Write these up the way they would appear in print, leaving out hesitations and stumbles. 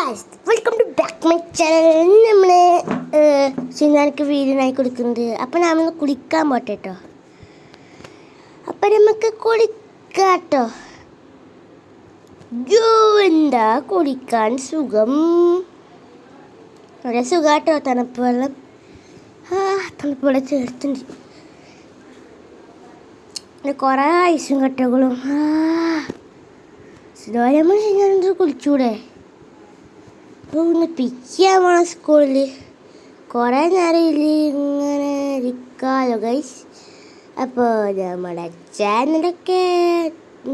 Guys welcome to back my channel. നമ്മൾ സിനാർക്ക് വീടിനായി കൊടുക്കുന്നത്. അപ്പം നമ്മളൊന്ന് കുളിക്കാൻ പോട്ടെ കേട്ടോ. അപ്പം നമുക്ക് കുളിക്കാട്ടോ. എന്താ കുളിക്കാൻ സുഖം, വളരെ സുഖാട്ടോ. തണുപ്പ് വെള്ളം തണുപ്പ് വെള്ളം ചേർത്തുണ്ട്. കുറേ ഐസും കട്ടകളും. ഞാനെന്ത് കുളിച്ചൂടെ? ഒന്ന് പിക്കാൻ പോണം സ്കൂളിൽ. കുറേ നേരം ഇങ്ങനെ ഇരിക്കാമല്ലോ ഗൈസ്. അപ്പോൾ നമ്മുടെ ചാനലൊക്കെ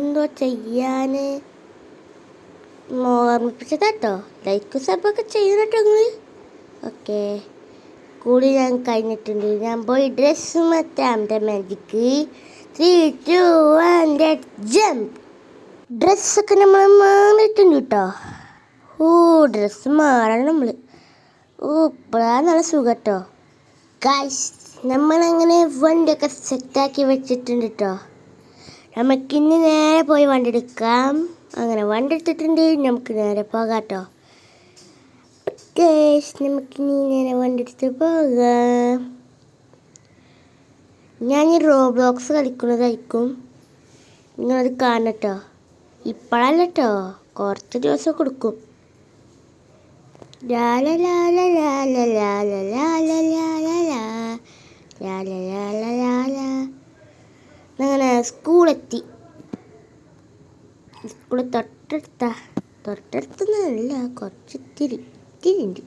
എന്തോ ചെയ്യാൻ ഓർമ്മിപ്പിച്ചതാട്ടോ. ലൈക്ക് സബൊക്കെ ചെയ്യുന്നുട്ടോ നിങ്ങൾ. ഓക്കെ, കൂടി ഞാൻ കഴിഞ്ഞിട്ടുണ്ട്. ഞാൻ പോയി ഡ്രസ്സ് മാറ്റാം. Magic 3, 2, 1 jump. ഡ്രസ്സൊക്കെ നമ്മൾ മാറിയിട്ടുണ്ട് കേട്ടോ. ഡ്രസ്സ് മാറണം നമ്മൾ. ഇപ്പോഴാണ് നല്ല സുഖം കേട്ടോ ഗൈസ്. നമ്മളങ്ങനെ വണ്ടിയൊക്കെ സെറ്റാക്കി വെച്ചിട്ടുണ്ട് കേട്ടോ. നമുക്കിന്ന് നേരെ പോയി വണ്ടി എടുക്കാം. അങ്ങനെ വണ്ടി എടുത്തിട്ടുണ്ട്, നമുക്ക് നേരെ പോകാം കേട്ടോ ഗൈസ്. നമുക്കിനി നേരെ വണ്ടി എടുത്ത് പോകാം. ഞാൻ ഈ റോബ്ലോക്സ് കളിക്കുന്നതായിരിക്കും, നിങ്ങളത് കാണണം കേട്ടോ. ഇപ്പോഴല്ല കേട്ടോ, കുറച്ച് ദിവസം കൊടുക്കും. അങ്ങനെ സ്കൂളെത്തി. സ്കൂള് തൊട്ടടുത്തൊന്നല്ല, കുറച്ച് ഇത്തിരി ഉണ്ട്.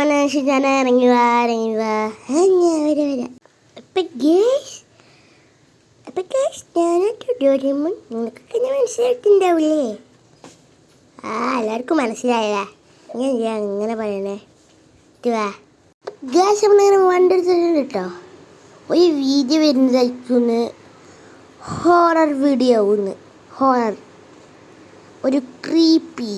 മനുഷ്യ ഞാൻ ഇറങ്ങി വാ. നിങ്ങൾക്കൊക്കെ ഞാൻ മനസ്സിലായിട്ടുണ്ടാവില്ലേ? എല്ലാവർക്കും മനസ്സിലായല്ലേ? അങ്ങനെ പറയണേ. ഗ്യാസ് നമ്മളിങ്ങനെ വണ്ടി എടുത്തിട്ടുണ്ട് കേട്ടോ. ഒരു വീഡിയോ വരുന്നതായിരിക്കുന്നു, ഹൊറർ വീഡിയോ ഒന്ന്. ഹൊറർ, ഒരു ക്രീപ്പി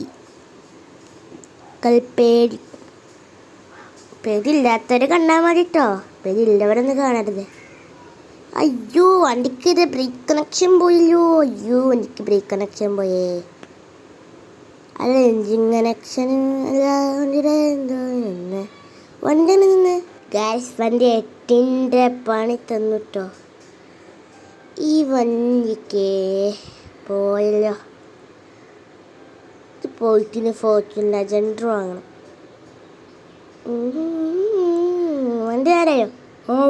പേടില്ലാത്തവർ കണ്ടാൽ മതി കേട്ടോ. പേടിയുള്ളവരൊന്നും കാണരുത്. അയ്യോ, വണ്ടിക്ക് ബ്രേക്ക് കണക്ഷൻ പോയല്ലോ. വണ്ടിക്ക് ബ്രേക്ക് കണക്ഷൻ പോയേ. അല്ല, എൻജിൻ കണക്ഷൻ അല്ല, വണ്ടിയുടെ എന്തോ വണ്ടി നിന്ന് ഗ്യാസ്. വണ്ടി 8ൻ്റെ പണി തന്നു കേട്ടോ. ഈ വണ്ടിക്ക് പോയല്ലോ. ഇത് പോയിട്ടിന് ഫോർച്യൂണർ ലെജൻഡർ വാങ്ങണം. വണ്ടി ആരായോ?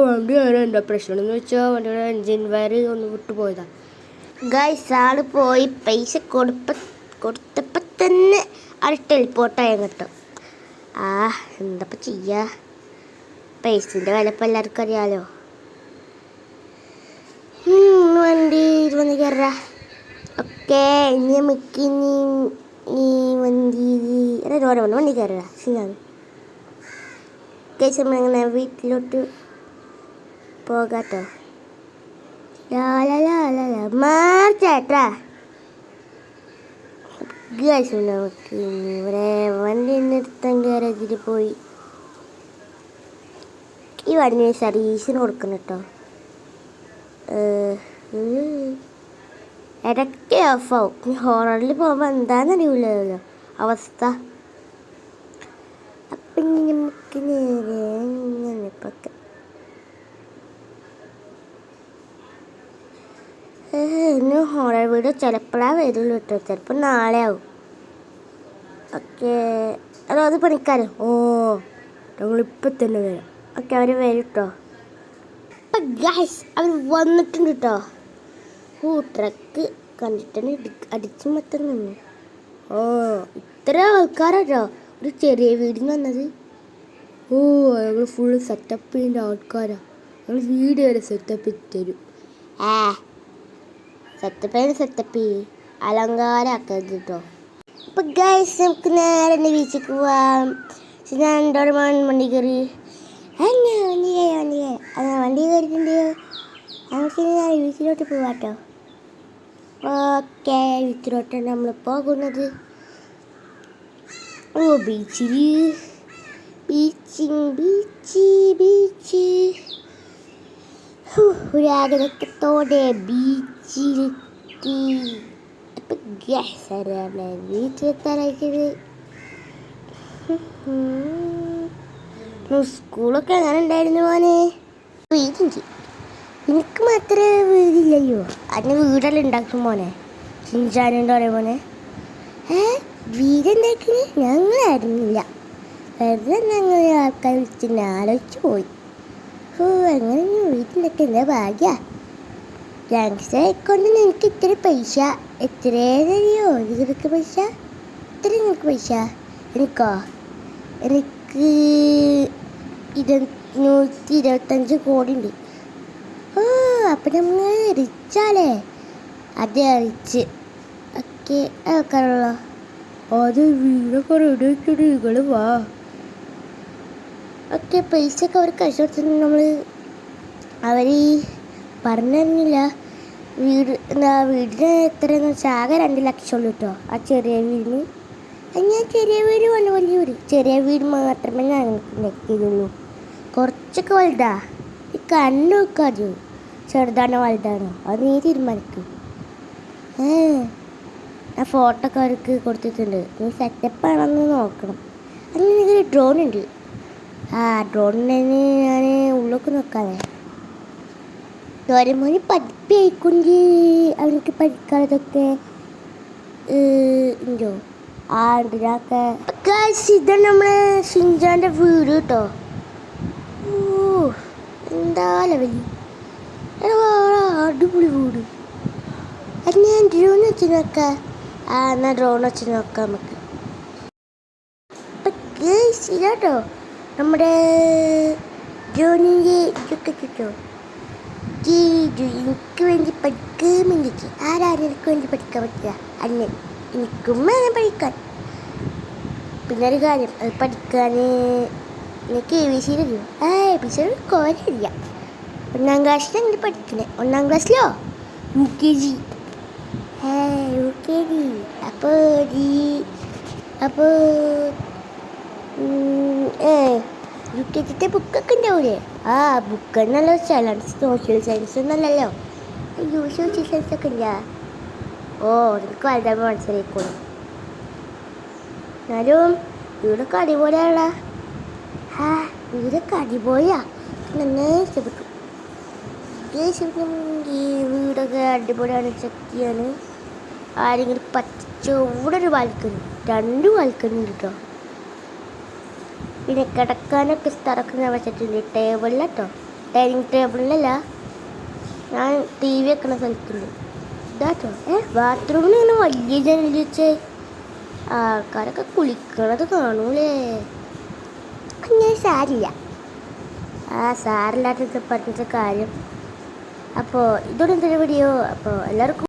വണ്ടി വരാൻ എന്താ പ്രശ്നം എന്ന് വെച്ചാൽ വണ്ടിയുടെ എൻജിൻ വയർ ഒന്ന് വിട്ടുപോയതാ ഗൈസ്. ആള് പോയി പൈസ കൊടുത്തപ്പോൾ തന്നെ ആൾ ടെലിപ്പോർട്ടായ കേട്ടോ. എന്തപ്പോൾ ചെയ്യാ? പൈസൻ്റെ വില ഇപ്പം എല്ലാവർക്കും അറിയാലോ. വണ്ടി കയറാ. ഓക്കെ, ഇനി നമുക്ക് ഈ വണ്ടി വണ്ടി കയറാ. ശരിയാണ് ഗൈസ്. നമ്മളിങ്ങനെ വീട്ടിലോട്ട് പോകാട്ടോ. മാർച്ചേട്ടാ ഗൈസ്. നമുക്ക് ഇവിടെ വണ്ടി നിർത്താൻ ഗാരേജിൽ പോയി ഈ വണ്ടി സർവീസിന് കൊടുക്കണം കേട്ടോ. ഇടയ്ക്ക് ഓഫാവും. ഹൊററിൽ പോകുമ്പോൾ എന്താണെന്ന് അറിയില്ലല്ലോ അവസ്ഥ. അപ്പം നമുക്ക് നേരെ ഇങ്ങനെ ഇപ്പൊക്കെ ഇന്ന് ഹൊറർ വീഡിയോ ചിലപ്പോഴാണ് വരുള്ളൂ കേട്ടോ. ചിലപ്പോൾ നാളെ ആവും. ഓക്കെ, അത് പണിക്കാരോ? ഞങ്ങളിപ്പോൾ തന്നെ വരാം. ഓക്കെ, അവർ വരും കേട്ടോ. അപ്പം ഗൈസ്, അവർ വന്നിട്ടുണ്ട് കേട്ടോ. ട്രക്ക് കണ്ടിട്ട് അടിച്ചു മൊത്തം നിന്നു. ഇത്ര ആൾക്കാരാട്ടോ ഒരു ചെറിയ വീടിന് വന്നത്. ഞങ്ങൾ ഫുള്ള് സെറ്റപ്പ് ചെയ്യേണ്ട ആൾക്കാരാണ്. ഞങ്ങൾ വീട് വരെ സെറ്റപ്പ് തരും. സെറ്റപ്പ് അലങ്കാരമാക്കരുത് കേട്ടോ. അപ്പം ഗൈസ്, നമുക്ക് നേരെ ബീച്ചിൽ പോവാം. ഞാൻ വണ്ടി കയറി. വണ്ടി കയറിയിട്ടുണ്ട്. നമുക്ക് നേരെ ബീച്ചിലോട്ട് പോവാം കേട്ടോ. ഓക്കെ, ബീച്ചിലോട്ടാണ് നമ്മൾ പോകുന്നത്. ബീച്ച് ഒരാഗ്രഹത്തോടെ ബീച്ചിലെത്തി. വീട്ടിലെത്താനായിട്ട് സ്കൂളൊക്കെ എങ്ങനെ ഉണ്ടായിരുന്നു മോനെ? വീടുണ്ട്. എനിക്ക് മാത്രമേ വീടില്ലല്ലോ. അതിന് വീടെല്ലാം ഉണ്ടാക്കും മോനെ. ഷിൻചാനെന്ന് പറയും മോനെ. വീടുണ്ടാക്കിന് ഞങ്ങളായിരുന്നില്ല. വെറുതെ ഞങ്ങൾ ആൾക്കാർ വിളിച്ചിട്ട് ആലോചിച്ച് പോയി. അങ്ങനെ വീട്ടിലൊക്കെ എന്താ ഭാഗ്യ. ഗ്യാങ്സ്റ്റർ ആയിക്കൊണ്ട് നിനക്ക് ഇത്ര പൈസ എത്രയോ നിനക്ക് പൈസ ഇത്ര നിനക്ക് പൈസ എനിക്കോ? എനിക്ക് 125 കോടി ഉണ്ട്. അപ്പം നമ്മൾ റിച്ചാലേ? അതെ റിച്ച്. ഓക്കെ ആക്കാറുള്ളോ? അത് വീടൊക്കെ റെഡി ആക്കിയിട്ട് നിങ്ങൾ വാ. ഓക്കെ പൈസ ഒക്കെ അവർ കഴിച്ചു കൊടുത്തിട്ട് നമ്മൾ അവർ പറഞ്ഞിരുന്നില്ല. വീടിന് എത്രയെന്ന് വെച്ചാൽ ആകെ 2 ലക്ഷം ഉള്ളൂ കേട്ടോ. ആ ചെറിയ വീടിന്. ഞാൻ ചെറിയ വീട് പോലെ വലിയ വീട്. ചെറിയ വീട് മാത്രമേ ഞാൻ ഉണ്ടാക്കിയതുള്ളൂ. കുറച്ചൊക്കെ വലുതാ. ഈ കണ്ണു നോക്കാതെ ചെറുതാണോ വലുതാണോ അത് നീ തീരുമാനിക്കും. ആ ഫോട്ടോ ഒക്കെ അവർക്ക് കൊടുത്തിട്ടുണ്ട്. നീ സെറ്റപ്പാണെന്ന് നോക്കണം. അതിന് എനിക്കൊരു ഡ്രോൺ ഉണ്ട്. ഡ്രോണിന് ഞാൻ ഉള്ളൊക്കെ നോക്കാതെ. ഡോറേമോന് പഠിപ്പിക്കൊണ്ട് അവനക്ക് പഠിക്കാതൊക്കെ ഉണ്ടോ? ഉണ്ടിനൊക്കെ. ഇതാണ് നമ്മളെ ഷിൻചാൻ്റെ വീട് കേട്ടോ. എന്താ ലെവലി. അടിപൊളി വീട്. അത് ഞാൻ ഡ്രോൺ വെച്ച് നോക്കാം. എന്നാൽ ഡ്രോൺ വെച്ച് നോക്കാം നമുക്ക്. ഇതാട്ടോ നമ്മുടെ ഡ്രോണിൻ്റെ ഇതൊക്കെ കിട്ടോ. എനിക്ക് വേണ്ടി പഠിക്കാൻ വേണ്ടിയിട്ട് ആരാരും എനിക്ക് വേണ്ടി പഠിക്കാൻ പറ്റില്ല. അന്നെ എനിക്കും വേണം പഠിക്കാൻ. പിന്നെ ഒരു കാര്യം അത് പഠിക്കാൻ എനിക്ക് ABC അറിയോ? ABC കോരല്ല. 1-ാം ക്ലാസ്സിലാണ് അങ്ങനെ പഠിക്കണേ. 1-ാം ക്ലാസ്സിലോ UKG. UKG അപ്പോൾ UKGത്തെ ബുക്കൊക്കെ ഉണ്ടാവൂലേ? ബുക്ക് നല്ല വെച്ചാലാണ് സോഷ്യൽ സയൻസ് ഒന്നല്ലല്ലോ. സോഷ്യൽ സയൻസ് ഒക്കെ ഇല്ല. എനിക്ക് വലുതാകുമ്പോൾ മനസ്സിലായിക്കോളും. എന്നാലും വീടൊക്കെ അടിപൊളിയാണല്ലോ. വീടൊക്കെ അടിപൊളിയാ. നന്നെ ഇഷ്ടപ്പെട്ടു. ഈ വീടൊക്കെ അടിപൊളിയാണ്. ശക്തിയാണ്. ആരെങ്കിലും ഇവിടെ ഒരു ബാൽക്കണി 2 ബാൽക്കണി ഉണ്ട് കേട്ടോ. പിന്നെ കിടക്കാനൊക്കെ സ്ഥലമൊക്കെ ഞാൻ വെച്ചിട്ടുണ്ട്. ടേബിളിലാട്ടോ. ഡൈനിങ് ടേബിളിലല്ല, ഞാൻ TV വെക്കണ സ്ഥലത്തുണ്ട്. ഇതാട്ടോ ബാത്റൂമിന് ഇങ്ങനെ വലിയ ജനൽ വെച്ച് ആൾക്കാരൊക്കെ കുളിക്കണത് കാണൂലേ. അങ്ങനെ സാരില്ല. സാരില്ലാത്ത പറഞ്ഞ കാര്യം. അപ്പോൾ ഇതോടെ എന്തൊരു വീഡിയോ. അപ്പോൾ എല്ലാവർക്കും